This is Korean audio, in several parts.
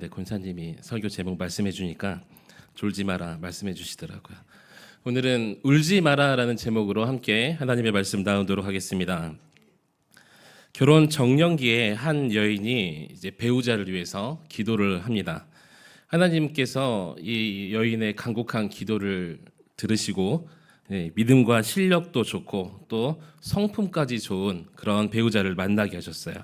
네, 권사님이 설교 제목 말씀해 주니까 졸지 마라 말씀해 주시더라고요. 오늘은 울지 마라라는 제목으로 함께 하나님의 말씀 나누도록 하겠습니다. 결혼 정년기에 한 여인이 이제 배우자를 위해서 기도를 합니다. 하나님께서 이 여인의 간곡한 기도를 들으시고 믿음과 실력도 좋고 또 성품까지 좋은 그런 배우자를 만나게 하셨어요.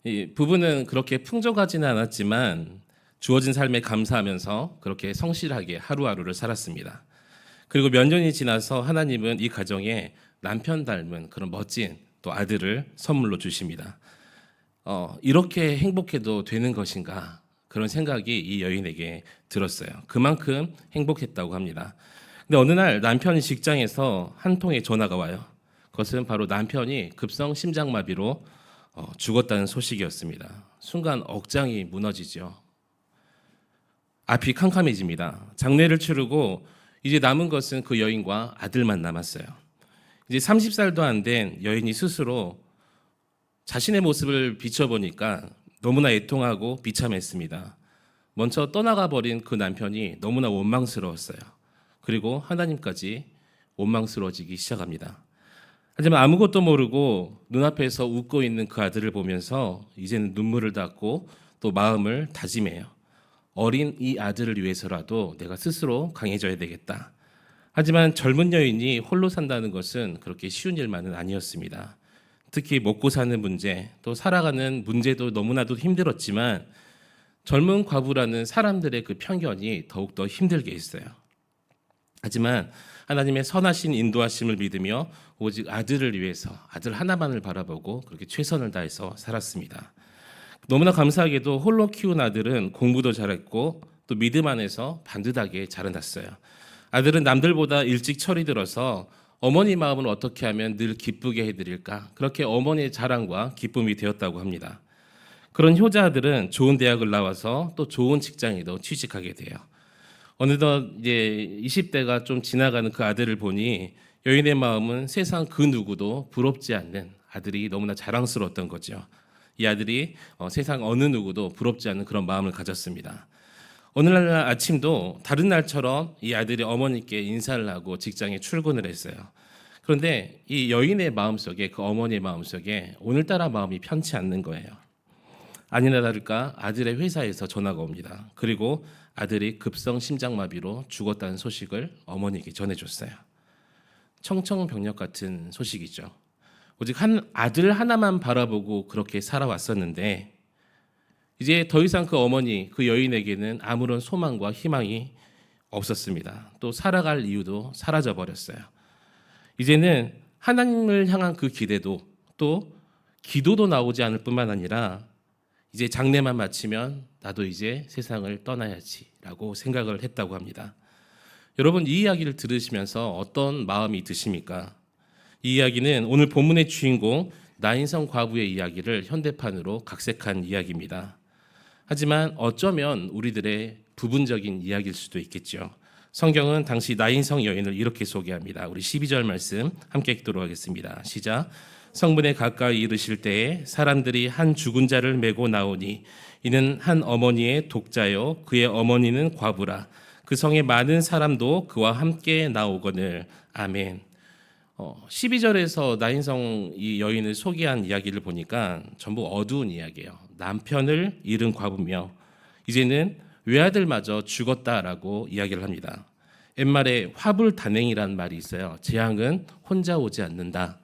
이 부부는 그렇게 풍족하지는 않았지만 주어진 삶에 감사하면서 그렇게 성실하게 하루하루를 살았습니다. 그리고 몇 년이 지나서 하나님은 이 가정에 남편 닮은 그런 멋진 또 아들을 선물로 주십니다. 이렇게 행복해도 되는 것인가 그런 생각이 이 여인에게 들었어요. 그만큼 행복했다고 합니다. 근데 어느 날 남편이 직장에서 한 통의 전화가 와요. 그것은 바로 남편이 급성 심장마비로 죽었다는 소식이었습니다. 순간 억장이 무너지죠. 앞이 캄캄해집니다. 장례를 치르고 이제 남은 것은 그 여인과 아들만 남았어요. 이제 30살도 안 된 여인이 스스로 자신의 모습을 비춰보니까 너무나 애통하고 비참했습니다. 먼저 떠나가 버린 그 남편이 너무나 원망스러웠어요. 그리고 하나님까지 원망스러워지기 시작합니다. 하지만 아무것도 모르고 눈앞에서 웃고 있는 그 아들을 보면서 이제는 눈물을 닦고 또 마음을 다짐해요. 어린 이 아들을 위해서라도 내가 스스로 강해져야 되겠다. 하지만 젊은 여인이 홀로 산다는 것은 그렇게 쉬운 일만은 아니었습니다. 특히 먹고 사는 문제, 또 살아가는 문제도 너무나도 힘들었지만 젊은 과부라는 사람들의 그 편견이 더욱더 힘들게 했어요. 하지만 하나님의 선하신 인도하심을 믿으며 오직 아들을 위해서 아들 하나만을 바라보고 그렇게 최선을 다해서 살았습니다. 너무나 감사하게도 홀로 키운 아들은 공부도 잘했고 또 믿음 안에서 반듯하게 자라났어요. 아들은 남들보다 일찍 철이 들어서 어머니 마음을 어떻게 하면 늘 기쁘게 해드릴까 그렇게 어머니의 자랑과 기쁨이 되었다고 합니다. 그런 효자 아들은 좋은 대학을 나와서 또 좋은 직장에도 취직하게 돼요. 어느덧 이제 20대가 좀 지나가는 그 아들을 보니 여인의 마음은 세상 그 누구도 부럽지 않는 아들이 너무나 자랑스러웠던 거죠. 이 아들이 세상 어느 누구도 부럽지 않는 그런 마음을 가졌습니다. 어느 날 아침도 다른 날처럼 이 아들이 어머니께 인사를 하고 직장에 출근을 했어요. 그런데 이 여인의 마음속에 그 어머니의 마음속에 오늘따라 마음이 편치 않는 거예요. 아니나 다를까 아들의 회사에서 전화가 옵니다. 그리고 아들이 급성 심장마비로 죽었다는 소식을 어머니에게 전해줬어요. 청천벽력 같은 소식이죠. 오직 한 아들 하나만 바라보고 그렇게 살아왔었는데 이제 더 이상 그 어머니, 그 여인에게는 아무런 소망과 희망이 없었습니다. 또 살아갈 이유도 사라져 버렸어요. 이제는 하나님을 향한 그 기대도 또 기도도 나오지 않을 뿐만 아니라 이제 장례만 마치면 나도 이제 세상을 떠나야지라고 생각을 했다고 합니다. 여러분 이 이야기를 들으시면서 어떤 마음이 드십니까? 이 이야기는 오늘 본문의 주인공 나인성 과부의 이야기를 현대판으로 각색한 이야기입니다. 하지만 어쩌면 우리들의 부분적인 이야기일 수도 있겠죠. 성경은 당시 나인성 여인을 이렇게 소개합니다. 우리 12절 말씀 함께 읽도록 하겠습니다. 시작. 성문에 가까이 이르실 때에 사람들이 한 죽은 자를 메고 나오니 이는 한 어머니의 독자요 그의 어머니는 과부라. 그 성에 많은 사람도 그와 함께 나오거늘. 아멘. 12절에서 나인성 이 여인을 소개한 이야기를 보니까 전부 어두운 이야기예요. 남편을 잃은 과부며 이제는 외아들마저 죽었다라고 이야기를 합니다. 옛말에 화불단행이라는 말이 있어요. 재앙은 혼자 오지 않는다.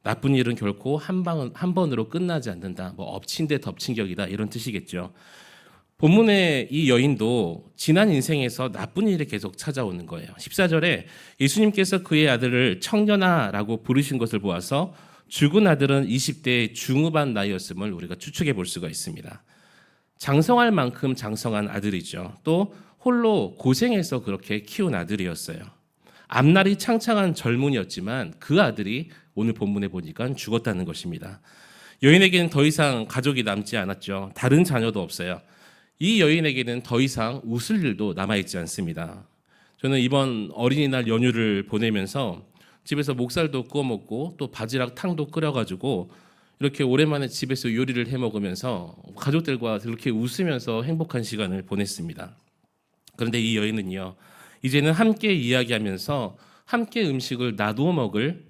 나쁜 일은 결코 한 번으로 끝나지 않는다. 뭐 엎친 데 덮친 격이다 이런 뜻이겠죠. 본문의 이 여인도 지난 인생에서 나쁜 일이 계속 찾아오는 거예요. 14절에 예수님께서 그의 아들을 청년아라고 부르신 것을 보아서 죽은 아들은 20대 중후반 나이였음을 우리가 추측해 볼 수가 있습니다. 장성할 만큼 장성한 아들이죠. 또 홀로 고생해서 그렇게 키운 아들이었어요. 앞날이 창창한 젊은이였지만 그 아들이 오늘 본문에 보니까 죽었다는 것입니다. 여인에게는 더 이상 가족이 남지 않았죠. 다른 자녀도 없어요. 이 여인에게는 더 이상 웃을 일도 남아있지 않습니다. 저는 이번 어린이날 연휴를 보내면서 집에서 목살도 구워 먹고 또 바지락 탕도 끓여가지고 이렇게 오랜만에 집에서 요리를 해 먹으면서 가족들과 이렇게 웃으면서 행복한 시간을 보냈습니다. 그런데 이 여인은요, 이제는 함께 이야기하면서 함께 음식을 나누어 먹을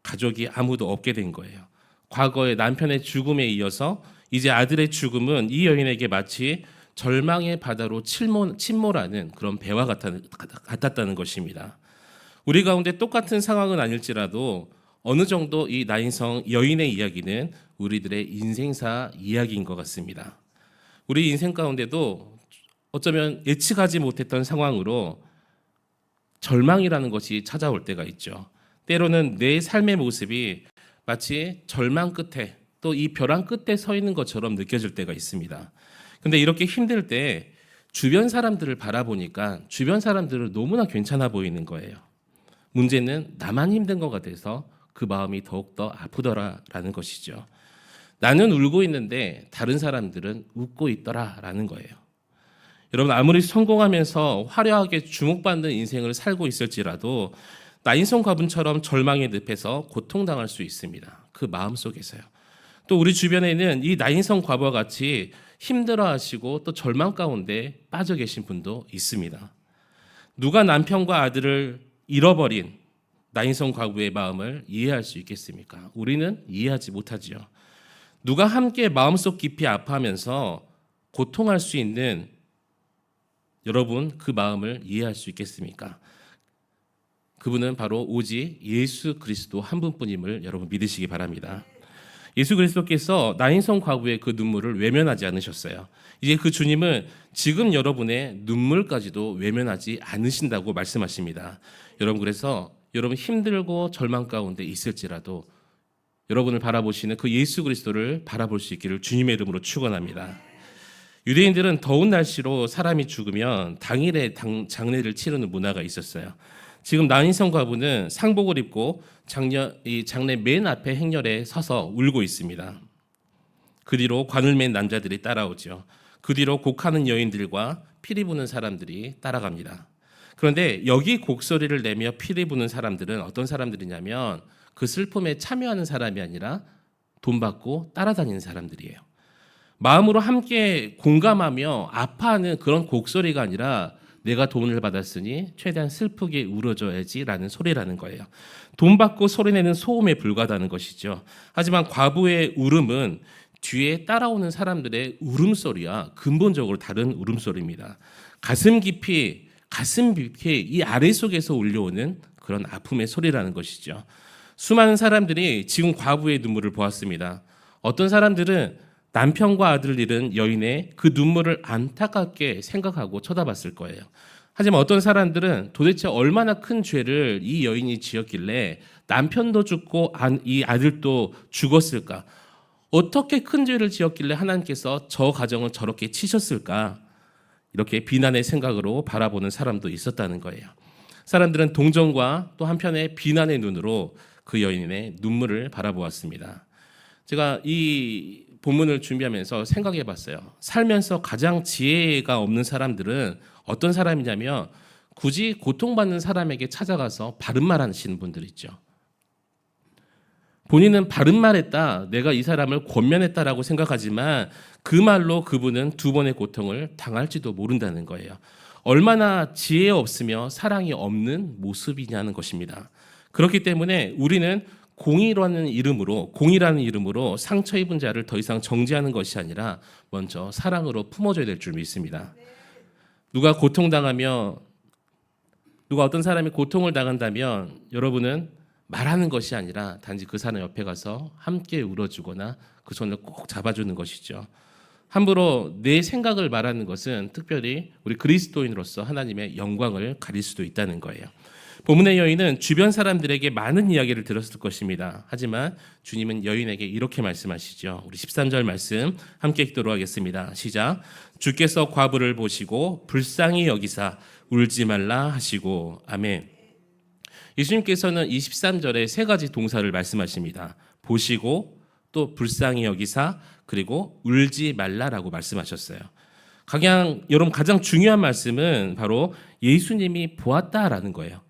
가족이 아무도 없게 된 거예요. 과거의 남편의 죽음에 이어서 이제 아들의 죽음은 이 여인에게 마치 절망의 바다로 침몰하는 그런 배와 같았다는 것입니다. 우리 가운데 똑같은 상황은 아닐지라도 어느 정도 이 나인성 여인의 이야기는 우리들의 인생사 이야기인 것 같습니다. 우리 인생 가운데도 어쩌면 예측하지 못했던 상황으로 절망이라는 것이 찾아올 때가 있죠. 때로는 내 삶의 모습이 마치 절망 끝에 또 이 벼랑 끝에 서 있는 것처럼 느껴질 때가 있습니다. 근데 이렇게 힘들 때 주변 사람들을 바라보니까 주변 사람들은 너무나 괜찮아 보이는 거예요. 문제는 나만 힘든 것 같아서 그 마음이 더욱더 아프더라라는 것이죠. 나는 울고 있는데 다른 사람들은 웃고 있더라라는 거예요. 여러분, 아무리 성공하면서 화려하게 주목받는 인생을 살고 있을지라도 나인성 과부처럼 절망의 늪에서 고통당할 수 있습니다. 그 마음속에서요. 또 우리 주변에는 이 나인성 과부와 같이 힘들어하시고 또 절망 가운데 빠져 계신 분도 있습니다. 누가 남편과 아들을 잃어버린 나인성 과부의 마음을 이해할 수 있겠습니까? 우리는 이해하지 못하지요. 누가 함께 마음속 깊이 아파하면서 고통할 수 있는 여러분, 그 마음을 이해할 수 있겠습니까? 그분은 바로 오직 예수 그리스도 한 분뿐임을 여러분 믿으시기 바랍니다. 예수 그리스도께서 나인성 과부의 그 눈물을 외면하지 않으셨어요. 이제 그 주님은 지금 여러분의 눈물까지도 외면하지 않으신다고 말씀하십니다. 여러분, 그래서 여러분 힘들고 절망 가운데 있을지라도 여러분을 바라보시는 그 예수 그리스도를 바라볼 수 있기를 주님의 이름으로 축원합니다. 유대인들은 더운 날씨로 사람이 죽으면 당일에 장례를 치르는 문화가 있었어요. 지금 나인성 과부는 상복을 입고 장례 맨 앞에 행렬에 서서 울고 있습니다. 그 뒤로 관을 맨 남자들이 따라오죠. 그 뒤로 곡하는 여인들과 피리 부는 사람들이 따라갑니다. 그런데 여기 곡소리를 내며 피리 부는 사람들은 어떤 사람들이냐면 그 슬픔에 참여하는 사람이 아니라 돈 받고 따라다니는 사람들이에요. 마음으로 함께 공감하며 아파하는 그런 곡소리가 아니라 내가 돈을 받았으니 최대한 슬프게 울어줘야지라는 소리라는 거예요. 돈 받고 소리내는 소음에 불과하다는 것이죠. 하지만 과부의 울음은 뒤에 따라오는 사람들의 울음소리와 근본적으로 다른 울음소리입니다. 가슴 깊이 이 아래속에서 울려오는 그런 아픔의 소리라는 것이죠. 수많은 사람들이 지금 과부의 눈물을 보았습니다. 어떤 사람들은 남편과 아들을 잃은 여인의 그 눈물을 안타깝게 생각하고 쳐다봤을 거예요. 하지만 어떤 사람들은 도대체 얼마나 큰 죄를 이 여인이 지었길래 남편도 죽고 이 아들도 죽었을까? 어떻게 큰 죄를 지었길래 하나님께서 저 가정을 저렇게 치셨을까? 이렇게 비난의 생각으로 바라보는 사람도 있었다는 거예요. 사람들은 동정과 또 한편의 비난의 눈으로 그 여인의 눈물을 바라보았습니다. 제가 이 본문을 준비하면서 생각해 봤어요. 살면서 가장 지혜가 없는 사람들은 어떤 사람이냐면 굳이 고통받는 사람에게 찾아가서 바른 말 하시는 분들 있죠. 본인은 바른 말 했다, 내가 이 사람을 권면했다라고 생각하지만 그 말로 그분은 두 번의 고통을 당할지도 모른다는 거예요. 얼마나 지혜 없으며 사랑이 없는 모습이냐는 것입니다. 그렇기 때문에 우리는 공의라는 이름으로 상처 입은 자를 더 이상 정죄하는 것이 아니라 먼저 사랑으로 품어줘야 될 줄 믿습니다. 누가 어떤 사람이 고통을 당한다면 여러분은 말하는 것이 아니라 단지 그 사람 옆에 가서 함께 울어주거나 그 손을 꼭 잡아주는 것이죠. 함부로 내 생각을 말하는 것은 특별히 우리 그리스도인으로서 하나님의 영광을 가릴 수도 있다는 거예요. 본문의 여인은 주변 사람들에게 많은 이야기를 들었을 것입니다. 하지만 주님은 여인에게 이렇게 말씀하시죠. 우리 13절 말씀 함께 읽도록 하겠습니다. 시작. 주께서 과부를 보시고 불쌍히 여기사 울지 말라 하시고. 아멘. 예수님께서는 이 13절에 세 가지 동사를 말씀하십니다. 보시고 또 불쌍히 여기사 그리고 울지 말라라고 말씀하셨어요. 여러분, 가장 중요한 말씀은 바로 예수님이 보았다라는 거예요.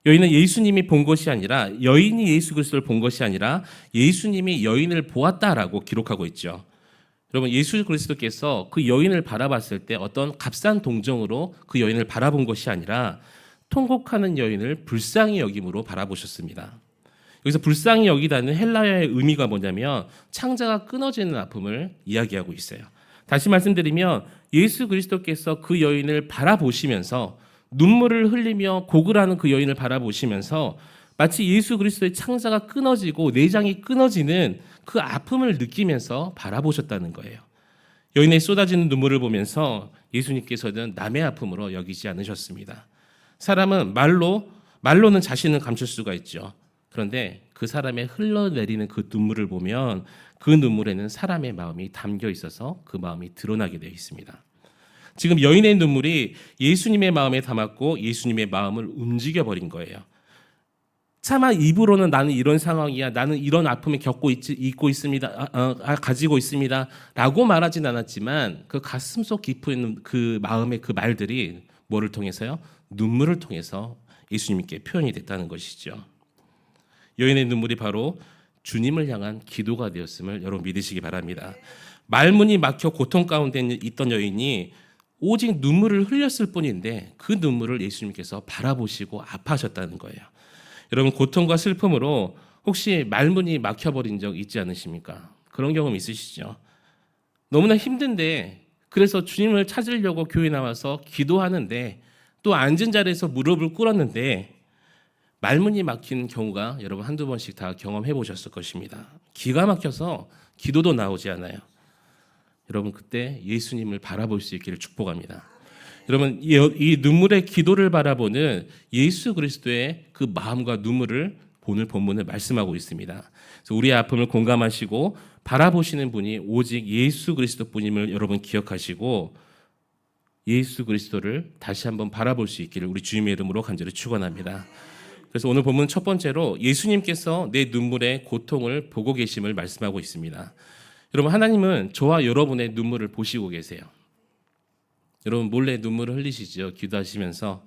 여인은 예수님이 본 것이 아니라 여인이 예수 그리스도를 본 것이 아니라 예수님이 여인을 보았다라고 기록하고 있죠. 여러분 예수 그리스도께서 그 여인을 바라봤을 때 어떤 값싼 동정으로 그 여인을 바라본 것이 아니라 통곡하는 여인을 불쌍히 여김으로 바라보셨습니다. 여기서 불쌍히 여기다는 헬라어의 의미가 뭐냐면 창자가 끊어지는 아픔을 이야기하고 있어요. 다시 말씀드리면 예수 그리스도께서 그 여인을 바라보시면서 눈물을 흘리며 고글하는 그 여인을 바라보시면서 마치 예수 그리스도의 창자가 끊어지고 내장이 끊어지는 그 아픔을 느끼면서 바라보셨다는 거예요. 여인의 쏟아지는 눈물을 보면서 예수님께서는 남의 아픔으로 여기지 않으셨습니다. 사람은 말로는 자신을 감출 수가 있죠. 그런데 그 사람의 흘러내리는 그 눈물을 보면 그 눈물에는 사람의 마음이 담겨 있어서 그 마음이 드러나게 되어 있습니다. 지금 여인의 눈물이 예수님의 마음에 담았고 예수님의 마음을 움직여버린 거예요. 차마 입으로는 나는 이런 상황이야, 나는 이런 아픔을 있고 있습니다, 가지고 있습니다 라고 말하진 않았지만 그 가슴속 깊이 있는 그 마음의 그 말들이 뭐를 통해서요? 눈물을 통해서 예수님께 표현이 됐다는 것이죠. 여인의 눈물이 바로 주님을 향한 기도가 되었음을 여러분 믿으시기 바랍니다. 말문이 막혀 고통 가운데 있던 여인이 오직 눈물을 흘렸을 뿐인데 그 눈물을 예수님께서 바라보시고 아파하셨다는 거예요. 여러분 고통과 슬픔으로 혹시 말문이 막혀버린 적 있지 않으십니까? 그런 경험 있으시죠? 너무나 힘든데 그래서 주님을 찾으려고 교회 나와서 기도하는데 또 앉은 자리에서 무릎을 꿇었는데 말문이 막힌 경우가 여러분 한두 번씩 다 경험해 보셨을 것입니다. 기가 막혀서 기도도 나오지 않아요. 여러분 그때 예수님을 바라볼 수 있기를 축복합니다. 여러분 이 눈물의 기도를 바라보는 예수 그리스도의 그 마음과 눈물을 오늘 본문을 말씀하고 있습니다. 그래서 우리의 아픔을 공감하시고 바라보시는 분이 오직 예수 그리스도뿐임을 여러분 기억하시고 예수 그리스도를 다시 한번 바라볼 수 있기를 우리 주님의 이름으로 간절히 축원합니다. 그래서 오늘 본문 첫 번째로 예수님께서 내 눈물의 고통을 보고 계심을 말씀하고 있습니다. 여러분 하나님은 저와 여러분의 눈물을 보시고 계세요. 여러분 몰래 눈물을 흘리시죠. 기도하시면서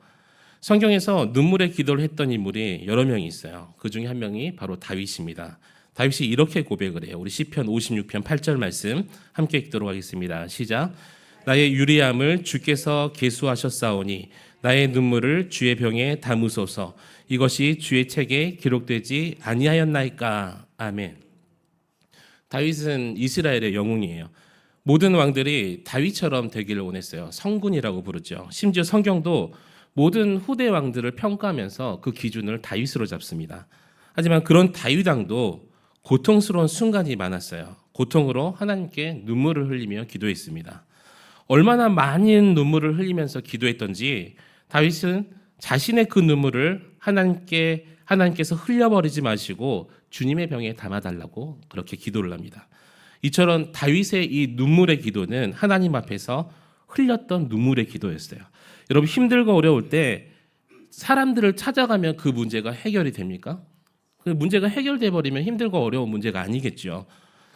성경에서 눈물의 기도를 했던 인물이 여러 명이 있어요. 그 중에 한 명이 바로 다윗입니다. 다윗이 이렇게 고백을 해요. 우리 시편 56편 8절 말씀 함께 읽도록 하겠습니다. 시작. 나의 유리함을 주께서 계수하셨사오니 나의 눈물을 주의 병에 담으소서. 이것이 주의 책에 기록되지 아니하였나이까. 아멘. 다윗은 이스라엘의 영웅이에요. 모든 왕들이 다윗처럼 되기를 원했어요. 성군이라고 부르죠. 심지어 성경도 모든 후대 왕들을 평가하면서 그 기준을 다윗으로 잡습니다. 하지만 그런 다윗 왕도 고통스러운 순간이 많았어요. 고통으로 하나님께 눈물을 흘리며 기도했습니다. 얼마나 많은 눈물을 흘리면서 기도했던지 다윗은 자신의 그 눈물을 하나님께서 흘려버리지 마시고 주님의 병에 담아달라고 그렇게 기도를 합니다. 이처럼 다윗의 이 눈물의 기도는 하나님 앞에서 흘렸던 눈물의 기도였어요. 여러분 힘들고 어려울 때 사람들을 찾아가면 그 문제가 해결이 됩니까? 그 문제가 해결돼 버리면 힘들고 어려운 문제가 아니겠죠.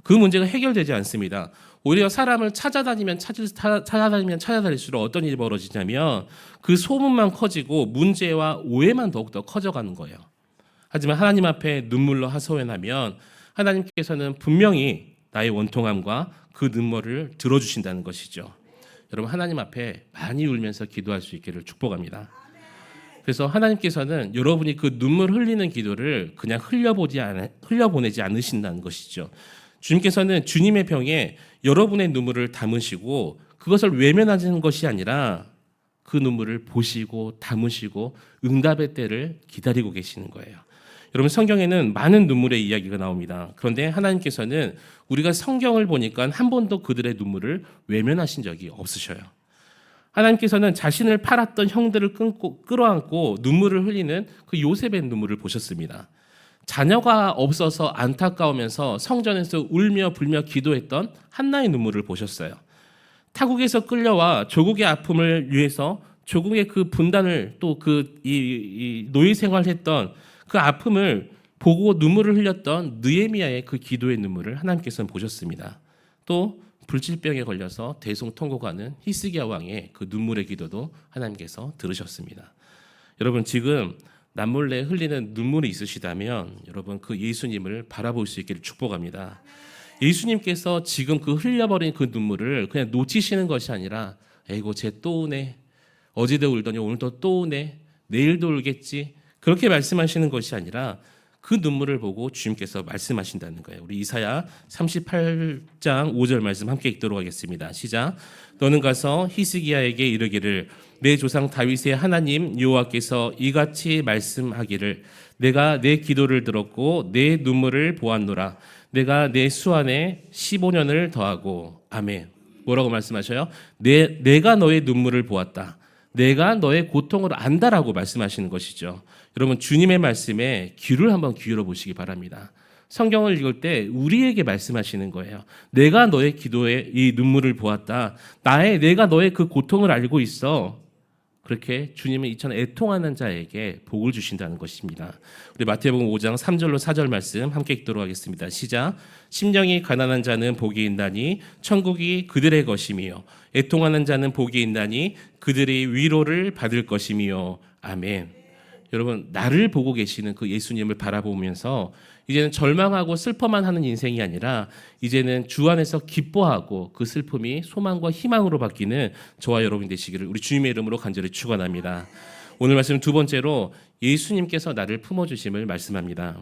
그 문제가 해결되지 않습니다. 오히려 사람을 찾아다니면 찾아다닐수록 어떤 일이 벌어지냐면 그 소문만 커지고 문제와 오해만 더욱더 커져가는 거예요. 하지만 하나님 앞에 눈물로 하소연하면 하나님께서는 분명히 나의 원통함과 그 눈물을 들어주신다는 것이죠. 여러분 하나님 앞에 많이 울면서 기도할 수 있기를 축복합니다. 그래서 하나님께서는 여러분이 그 눈물 흘리는 기도를 그냥 흘려보내지 않으신다는 것이죠. 주님께서는 주님의 병에 여러분의 눈물을 담으시고 그것을 외면하는 것이 아니라 그 눈물을 보시고 담으시고 응답의 때를 기다리고 계시는 거예요. 여러분 성경에는 많은 눈물의 이야기가 나옵니다. 그런데 하나님께서는 우리가 성경을 보니까 한 번도 그들의 눈물을 외면하신 적이 없으셔요. 하나님께서는 자신을 팔았던 형들을 끌어안고 눈물을 흘리는 그 요셉의 눈물을 보셨습니다. 자녀가 없어서 안타까우면서 성전에서 울며 불며 기도했던 한나의 눈물을 보셨어요. 타국에서 끌려와 조국의 아픔을 위해서 조국의 그 분단을 또 이 노예 생활했던 그 아픔을 보고 눈물을 흘렸던 느헤미야의 그 기도의 눈물을 하나님께서는 보셨습니다. 또 불치병에 걸려서 대성통곡하는 히스기야 왕의 그 눈물의 기도도 하나님께서 들으셨습니다. 여러분 지금 남몰래 흘리는 눈물이 있으시다면 여러분 그 예수님을 바라볼 수 있기를 축복합니다. 예수님께서 지금 그 흘려버린 그 눈물을 그냥 놓치시는 것이 아니라 에이고 쟤 또 우네. 어제도 울더니 오늘도 또 우네. 내일도 울겠지. 그렇게 말씀하시는 것이 아니라 그 눈물을 보고 주님께서 말씀하신다는 거예요. 우리 이사야 38장 5절 말씀 함께 읽도록 하겠습니다. 시작. 너는 가서 히스기야에게 이르기를 내 조상 다윗의 하나님 여호와께서 이같이 말씀하기를 내가 내 기도를 들었고 내 눈물을 보았노라. 내가 내 수완에 15년을 더하고 아멘. 뭐라고 말씀하셔요? 내가 너의 눈물을 보았다. 내가 너의 고통을 안다라고 말씀하시는 것이죠. 여러분 주님의 말씀에 귀를 한번 기울여 보시기 바랍니다. 성경을 읽을 때 우리에게 말씀하시는 거예요. 내가 너의 기도에 이 눈물을 보았다. 내가 너의 그 고통을 알고 있어. 그렇게 주님은 이처럼 애통하는 자에게 복을 주신다는 것입니다. 우리 마태복음 5장 3절로 4절 말씀 함께 읽도록 하겠습니다. 시작. 심령이 가난한 자는 복이 있나니 천국이 그들의 것이며 애통하는 자는 복이 있나니 그들이 위로를 받을 것이며 아멘. 여러분 나를 보고 계시는 그 예수님을 바라보면서 이제는 절망하고 슬퍼만 하는 인생이 아니라 이제는 주 안에서 기뻐하고 그 슬픔이 소망과 희망으로 바뀌는 저와 여러분 되시기를 우리 주님의 이름으로 간절히 축원합니다. 오늘 말씀 두 번째로 예수님께서 나를 품어주심을 말씀합니다.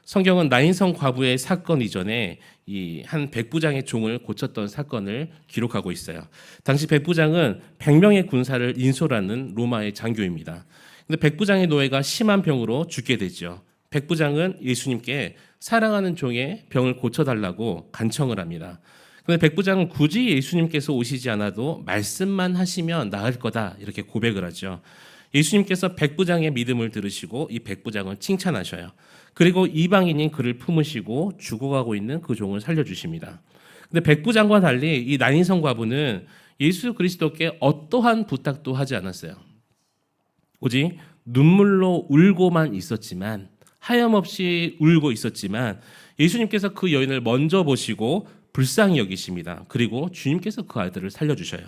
성경은 나인성 과부의 사건 이전에 이 한 백부장의 종을 고쳤던 사건을 기록하고 있어요. 당시 백부장은 100명의 군사를 인솔하는 로마의 장교입니다. 근데 백부장의 노예가 심한 병으로 죽게 되죠. 백부장은 예수님께 사랑하는 종의 병을 고쳐달라고 간청을 합니다. 그런데 백부장은 굳이 예수님께서 오시지 않아도 말씀만 하시면 나을 거다 이렇게 고백을 하죠. 예수님께서 백부장의 믿음을 들으시고 이 백부장을 칭찬하셔요. 그리고 이방인인 그를 품으시고 죽어가고 있는 그 종을 살려주십니다. 근데 백부장과 달리 이 나인성 과부는 예수 그리스도께 어떠한 부탁도 하지 않았어요. 오직 눈물로 울고만 있었지만 하염없이 울고 있었지만 예수님께서 그 여인을 먼저 보시고 불쌍히 여기십니다. 그리고 주님께서 그 아들을 살려주셔요.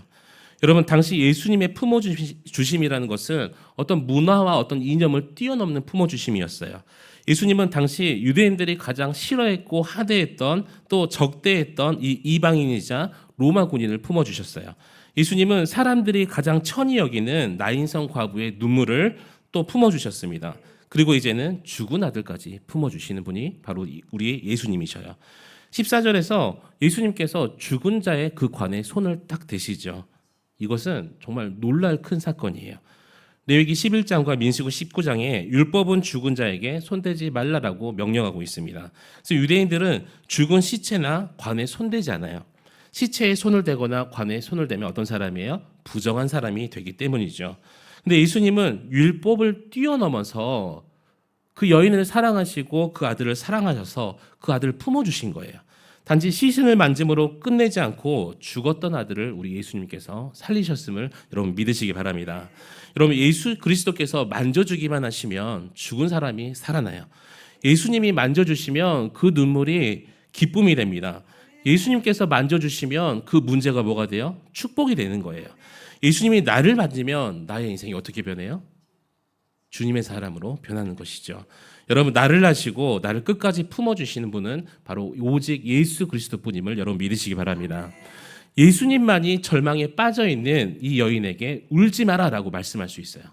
여러분 당시 예수님의 품어주심이라는 것은 어떤 문화와 어떤 이념을 뛰어넘는 품어주심이었어요. 예수님은 당시 유대인들이 가장 싫어했고 하대했던 또 적대했던 이 이방인이자 로마 군인을 품어주셨어요. 예수님은 사람들이 가장 천히 여기는 나인성 과부의 눈물을 또 품어주셨습니다. 그리고 이제는 죽은 아들까지 품어주시는 분이 바로 우리의 예수님이셔요. 14절에서 예수님께서 죽은 자의 그 관에 손을 딱 대시죠. 이것은 정말 놀랄 큰 사건이에요. 레위기 11장과 민수기 19장에 율법은 죽은 자에게 손대지 말라라고 명령하고 있습니다. 그래서 유대인들은 죽은 시체나 관에 손대지 않아요. 시체에 손을 대거나 관에 손을 대면 어떤 사람이에요? 부정한 사람이 되기 때문이죠. 근데 예수님은 율법을 뛰어넘어서 그 여인을 사랑하시고 그 아들을 사랑하셔서 그 아들을 품어주신 거예요. 단지 시신을 만짐으로 끝내지 않고 죽었던 아들을 우리 예수님께서 살리셨음을 여러분 믿으시기 바랍니다. 여러분 예수 그리스도께서 만져주기만 하시면 죽은 사람이 살아나요. 예수님이 만져주시면 그 눈물이 기쁨이 됩니다. 예수님께서 만져주시면 그 문제가 뭐가 돼요? 축복이 되는 거예요. 예수님이 나를 만지면 나의 인생이 어떻게 변해요? 주님의 사람으로 변하는 것이죠. 여러분 나를 하시고 나를 끝까지 품어주시는 분은 바로 오직 예수 그리스도뿐임을 여러분 믿으시기 바랍니다. 예수님만이 절망에 빠져있는 이 여인에게 울지 마라라고 말씀할 수 있어요.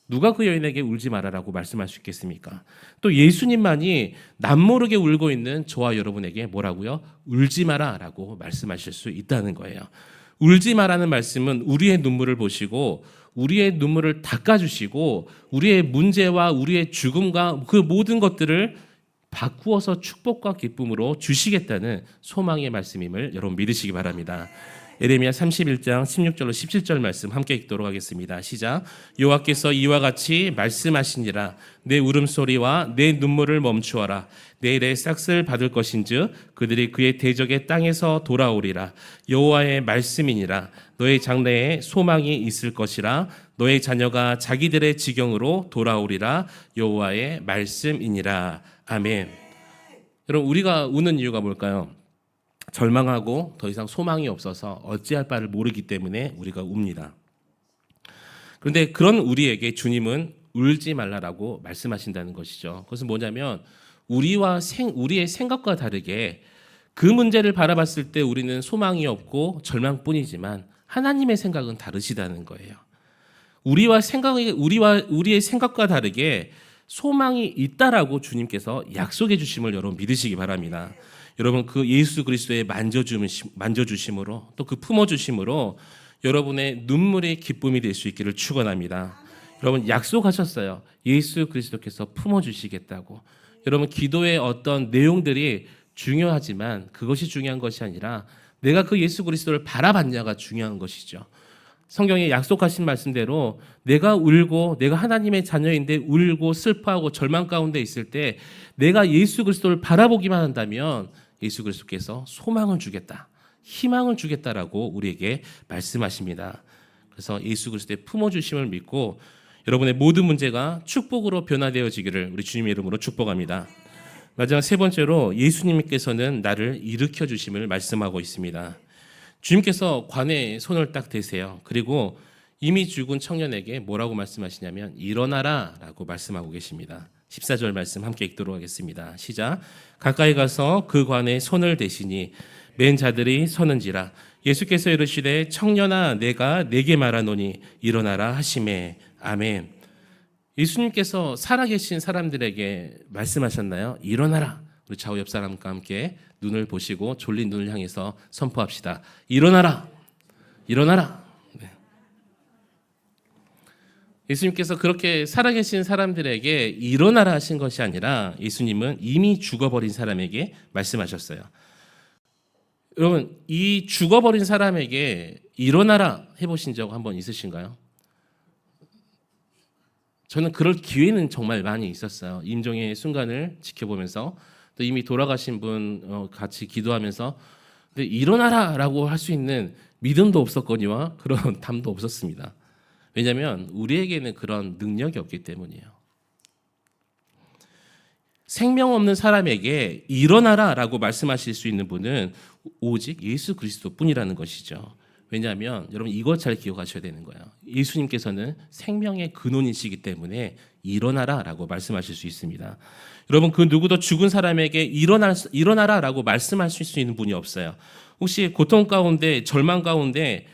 누가 그 여인에게 울지 마라라고 말씀할 수 있겠습니까? 또 예수님만이 남모르게 울고 있는 저와 여러분에게 뭐라고요? 울지 마라라고 말씀하실 수 있다는 거예요. 울지 마라는 말씀은 우리의 눈물을 보시고 우리의 눈물을 닦아주시고 우리의 문제와 우리의 죽음과 그 모든 것들을 바꾸어서 축복과 기쁨으로 주시겠다는 소망의 말씀임을 여러분 믿으시기 바랍니다. 예레미야 31장 16절로 17절 말씀 함께 읽도록 하겠습니다. 시작. 여호와께서 이와 같이 말씀하시니라. 내 울음소리와 내 눈물을 멈추어라. 내일의 싹을 받을 것인즉 그들이 그의 대적의 땅에서 돌아오리라. 여호와의 말씀이니라. 너의 장래에 소망이 있을 것이라. 너의 자녀가 자기들의 지경으로 돌아오리라. 여호와의 말씀이니라. 아멘. 여러분 우리가 우는 이유가 뭘까요? 절망하고 더 이상 소망이 없어서 어찌할 바를 모르기 때문에 우리가 웁니다. 그런데 그런 우리에게 주님은 울지 말라라고 말씀하신다는 것이죠. 그것은 뭐냐면 우리의 생각과 다르게 그 문제를 바라봤을 때 우리는 소망이 없고 절망뿐이지만 하나님의 생각은 다르시다는 거예요. 우리의 생각과 다르게 소망이 있다라고 주님께서 약속해 주심을 여러분 믿으시기 바랍니다. 여러분 그 예수 그리스도의 만져주심으로 또 그 품어주심으로 여러분의 눈물이 기쁨이 될 수 있기를 축원합니다. 여러분 약속하셨어요. 예수 그리스도께서 품어주시겠다고. 여러분 기도의 어떤 내용들이 중요하지만 그것이 중요한 것이 아니라 내가 그 예수 그리스도를 바라봤냐가 중요한 것이죠. 성경에 약속하신 말씀대로 내가 울고 내가 하나님의 자녀인데 울고 슬퍼하고 절망 가운데 있을 때 내가 예수 그리스도를 바라보기만 한다면 예수 그리스도께서 소망을 주겠다, 희망을 주겠다라고 우리에게 말씀하십니다. 그래서 예수 그리스도의 품어주심을 믿고 여러분의 모든 문제가 축복으로 변화되어지기를 우리 주님의 이름으로 축복합니다. 마지막 세 번째로 예수님께서는 나를 일으켜 주심을 말씀하고 있습니다. 주님께서 관에 손을 딱 대세요. 그리고 이미 죽은 청년에게 뭐라고 말씀하시냐면 일어나라 라고 말씀하고 계십니다. 14절 말씀 함께 읽도록 하겠습니다. 시작. 가까이 가서 그 관에 손을 대시니 맨 자들이 서는지라. 예수께서 이르시되 청년아 내가 내게 말하노니 일어나라 하시매. 아멘. 예수님께서 살아계신 사람들에게 말씀하셨나요? 일어나라. 우리 좌우 옆 사람과 함께 눈을 보시고 졸린 눈을 향해서 선포합시다. 일어나라. 일어나라. 네. 예수님께서 그렇게 살아계신 사람들에게 일어나라 하신 것이 아니라 예수님은 이미 죽어버린 사람에게 말씀하셨어요. 여러분 이 죽어버린 사람에게 일어나라 해보신 적 한번 있으신가요? 저는 그럴 기회는 정말 많이 있었어요. 임종의 순간을 지켜보면서 또 이미 돌아가신 분 같이 기도하면서 근데 일어나라라고 할 수 있는 믿음도 없었거니와 그런 담도 없었습니다. 왜냐하면 우리에게는 그런 능력이 없기 때문이에요. 생명 없는 사람에게 일어나라라고 말씀하실 수 있는 분은 오직 예수 그리스도뿐이라는 것이죠. 왜냐하면 여러분 이것 잘 기억하셔야 되는 거예요. 예수님께서는 생명의 근원이시기 때문에 일어나라라고 말씀하실 수 있습니다. 여러분 그 누구도 죽은 사람에게 일어나라라고 말씀할 수 있는 분이 없어요. 혹시 고통 가운데 절망 가운데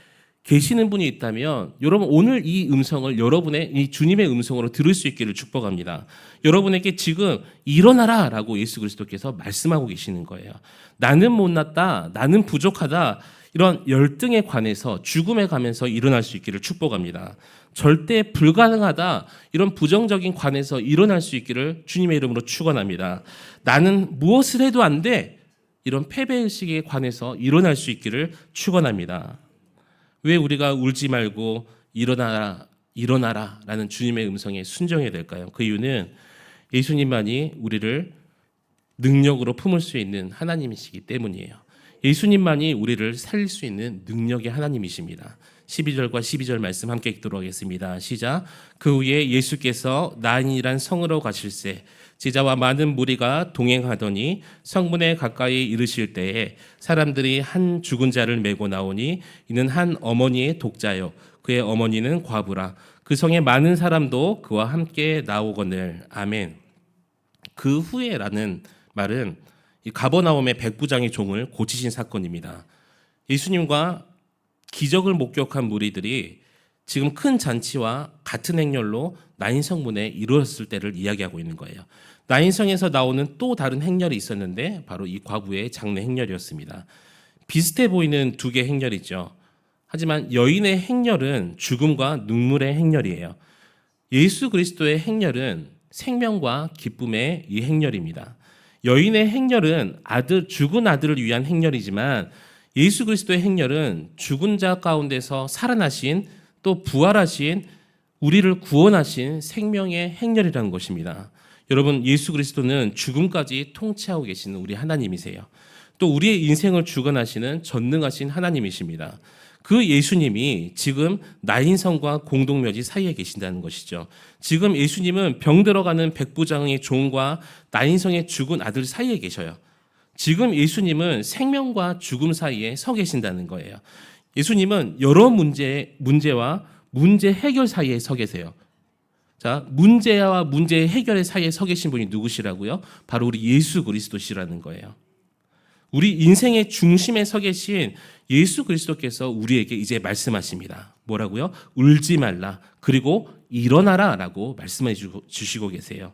계시는 분이 있다면 여러분 오늘 이 음성을 여러분의 이 주님의 음성으로 들을 수 있기를 축복합니다. 여러분에게 지금 일어나라라고 예수 그리스도께서 말씀하고 계시는 거예요. 나는 못났다, 나는 부족하다 이런 열등에 관해서 죽음에 가면서 일어날 수 있기를 축복합니다. 절대 불가능하다 이런 부정적인 관에서 일어날 수 있기를 주님의 이름으로 축원합니다. 나는 무엇을 해도 안 돼 이런 패배의식에 관해서 일어날 수 있기를 축원합니다. 왜 우리가 울지 말고 일어나라라는 주님의 음성에 순종해야 될까요? 그 이유는 예수님만이 우리를 능력으로 품을 수 있는 하나님이시기 때문이에요. 예수님만이 우리를 살릴 수 있는 능력의 하나님이십니다. 12절과 12절 말씀 함께 읽도록 하겠습니다. 시작. 그 후에 예수께서 나인이란 성으로 가실새 제자와 많은 무리가 동행하더니 성문에 가까이 이르실 때에 사람들이 한 죽은 자를 메고 나오니 이는 한 어머니의 독자요 그의 어머니는 과부라. 그 성에 많은 사람도 그와 함께 나오거늘. 아멘. 그 후에라는 말은 이 가버나움의 백부장의 종을 고치신 사건입니다. 예수님과 기적을 목격한 무리들이 지금 큰 잔치와 같은 행렬로 나인성문에 이루어졌을 때를 이야기하고 있는 거예요. 나인성에서 나오는 또 다른 행렬이 있었는데 바로 이 과부의 장례 행렬이었습니다. 비슷해 보이는 두 개의 행렬이죠. 하지만 여인의 행렬은 죽음과 눈물의 행렬이에요. 예수 그리스도의 행렬은 생명과 기쁨의 이 행렬입니다. 여인의 행렬은 죽은 아들을 위한 행렬이지만 예수 그리스도의 행렬은 죽은 자 가운데서 살아나신 또 부활하신 우리를 구원하신 생명의 행렬이라는 것입니다. 여러분 예수 그리스도는 죽음까지 통치하고 계시는 우리 하나님이세요. 또 우리의 인생을 주관하시는 전능하신 하나님이십니다. 그 예수님이 지금 나인성과 공동묘지 사이에 계신다는 것이죠. 지금 예수님은 병들어가는 백부장의 종과 나인성의 죽은 아들 사이에 계셔요. 지금 예수님은 생명과 죽음 사이에 서 계신다는 거예요. 예수님은 여러 문제와 문제 해결 사이에 서 계세요. 자, 문제와 문제 해결의 사이에 서 계신 분이 누구시라고요? 바로 우리 예수 그리스도시라는 거예요. 우리 인생의 중심에 서 계신 예수 그리스도께서 우리에게 이제 말씀하십니다. 뭐라고요? 울지 말라. 그리고 일어나라 라고 말씀해 주시고 계세요.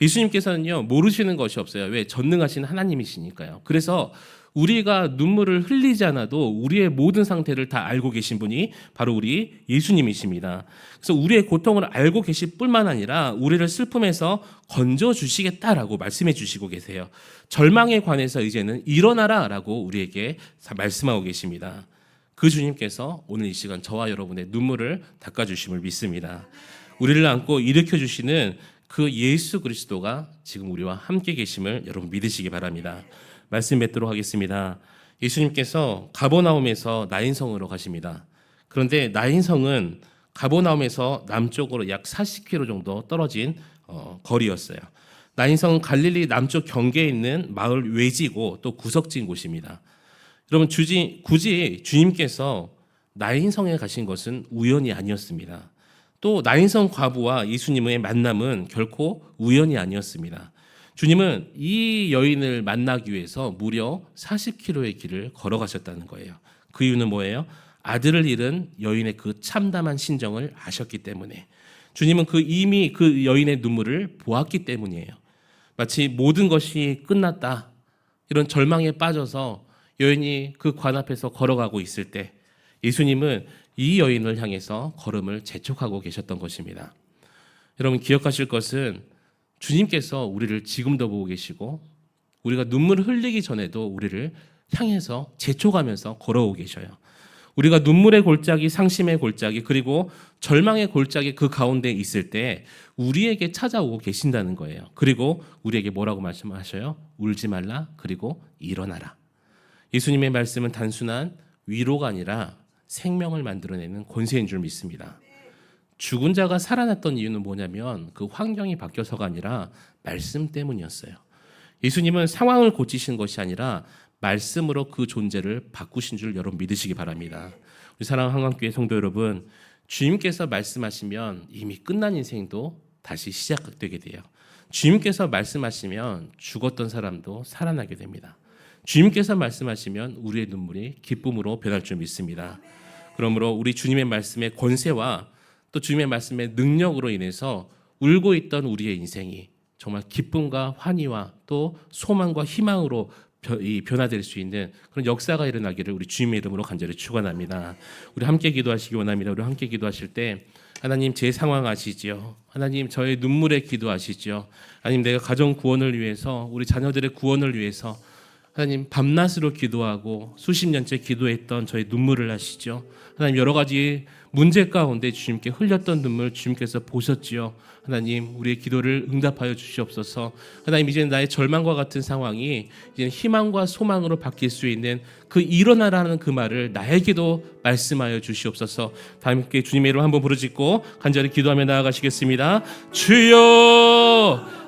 예수님께서는요, 모르시는 것이 없어요. 왜? 전능하신 하나님이시니까요. 그래서 우리가 눈물을 흘리지 않아도 우리의 모든 상태를 다 알고 계신 분이 바로 우리 예수님이십니다. 그래서 우리의 고통을 알고 계실 뿐만 아니라 우리를 슬픔에서 건져주시겠다라고 말씀해 주시고 계세요. 절망에 관해서 이제는 일어나라라고 우리에게 말씀하고 계십니다. 그 주님께서 오늘 이 시간 저와 여러분의 눈물을 닦아주심을 믿습니다. 우리를 안고 일으켜주시는 그 예수 그리스도가 지금 우리와 함께 계심을 여러분 믿으시기 바랍니다. 말씀 맺도록 하겠습니다. 예수님께서 가버나움에서 나인성으로 가십니다. 그런데 나인성은 가버나움에서 남쪽으로 약 40km 정도 떨어진 거리였어요. 나인성은 갈릴리 남쪽 경계에 있는 마을 외지고 또 구석진 곳입니다. 여러분 굳이 주님께서 나인성에 가신 것은 우연이 아니었습니다. 또 나인성 과부와 예수님의 만남은 결코 우연이 아니었습니다. 주님은 이 여인을 만나기 위해서 무려 40km의 길을 걸어가셨다는 거예요. 그 이유는 뭐예요? 아들을 잃은 여인의 그 참담한 심정을 아셨기 때문에, 주님은 이미 그 여인의 눈물을 보았기 때문이에요. 마치 모든 것이 끝났다, 이런 절망에 빠져서 여인이 그 관 앞에서 걸어가고 있을 때 예수님은 이 여인을 향해서 걸음을 재촉하고 계셨던 것입니다. 여러분 기억하실 것은 주님께서 우리를 지금도 보고 계시고 우리가 눈물을 흘리기 전에도 우리를 향해서 재촉하면서 걸어오고 계셔요. 우리가 눈물의 골짜기, 상심의 골짜기, 그리고 절망의 골짜기 그 가운데 있을 때 우리에게 찾아오고 계신다는 거예요. 그리고 우리에게 뭐라고 말씀하셔요? 울지 말라, 그리고 일어나라. 예수님의 말씀은 단순한 위로가 아니라 생명을 만들어내는 권세인 줄 믿습니다. 죽은 자가 살아났던 이유는 뭐냐면 그 환경이 바뀌어서가 아니라 말씀 때문이었어요. 예수님은 상황을 고치신 것이 아니라 말씀으로 그 존재를 바꾸신 줄 여러분 믿으시기 바랍니다. 우리 사랑하는 한강교회 성도 여러분, 주님께서 말씀하시면 이미 끝난 인생도 다시 시작되게 돼요. 주님께서 말씀하시면 죽었던 사람도 살아나게 됩니다. 주님께서 말씀하시면 우리의 눈물이 기쁨으로 변할 줄 믿습니다. 그러므로 우리 주님의 말씀의 권세와 또 주님의 말씀의 능력으로 인해서 울고 있던 우리의 인생이 정말 기쁨과 환희와 또 소망과 희망으로 변화될 수 있는 그런 역사가 일어나기를 우리 주님의 이름으로 간절히 축원합니다. 우리 함께 기도하시기 원합니다. 우리 함께 기도하실 때 하나님 제 상황 아시지요? 하나님 저의 눈물에 기도하시죠? 하나님 내가 가정 구원을 위해서 우리 자녀들의 구원을 위해서 하나님 밤낮으로 기도하고 수십 년째 기도했던 저의 눈물을 아시죠? 하나님 여러 가지 문제 가운데 주님께 흘렸던 눈물 주님께서 보셨지요. 하나님 우리의 기도를 응답하여 주시옵소서. 하나님 이제는 나의 절망과 같은 상황이 이제는 희망과 소망으로 바뀔 수 있는 그 일어나라는 그 말을 나에게도 말씀하여 주시옵소서. 다 함께 주님의 이름 한번 부르짖고 간절히 기도하며 나아가시겠습니다. 주여